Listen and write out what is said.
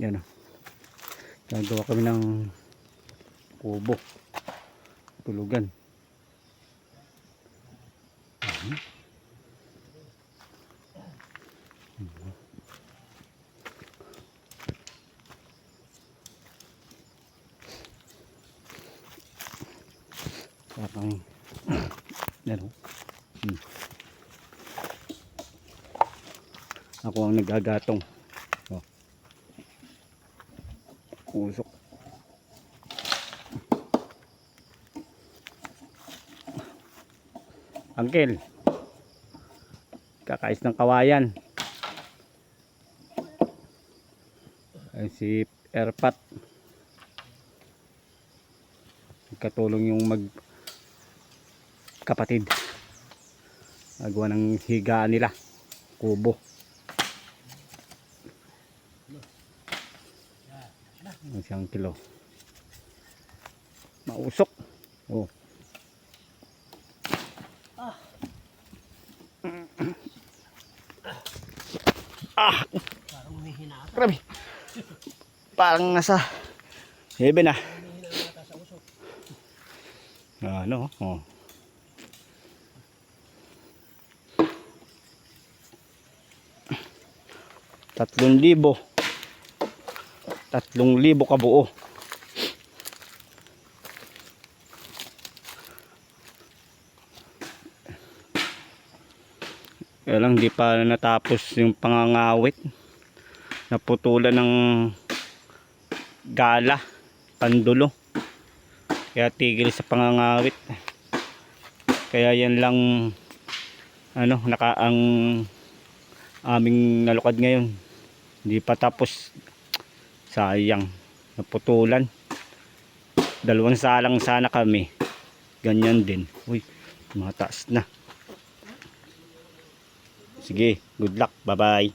Yan o. Gagawa kami ng kubo. Tulugan. Parang yan o. Ako ang nagagatong. Oh. Usok. Angkel, kakais ng kawayan. Ay si Erpat, katulong yung magkapatid, nagawa ng higaan nila, kubo. Isang kilo. Mausok. Oh. Parang umihina ata. Grabe. Parang nasa heaven ah. Umihina ata sa usok. Ano? Oh. Tatlong libo kabuo. Kaya lang di pa natapos yung pangangawit. Naputulan ng gala, pandulo. Kaya tigil sa pangangawit. Kaya yan lang ano, ang aming nalukad ngayon. Hindi pa tapos. Sayang, naputulan. 2 salang sana kami. Ganyan din. Uy, mataas na. Sige, good luck. Bye-bye.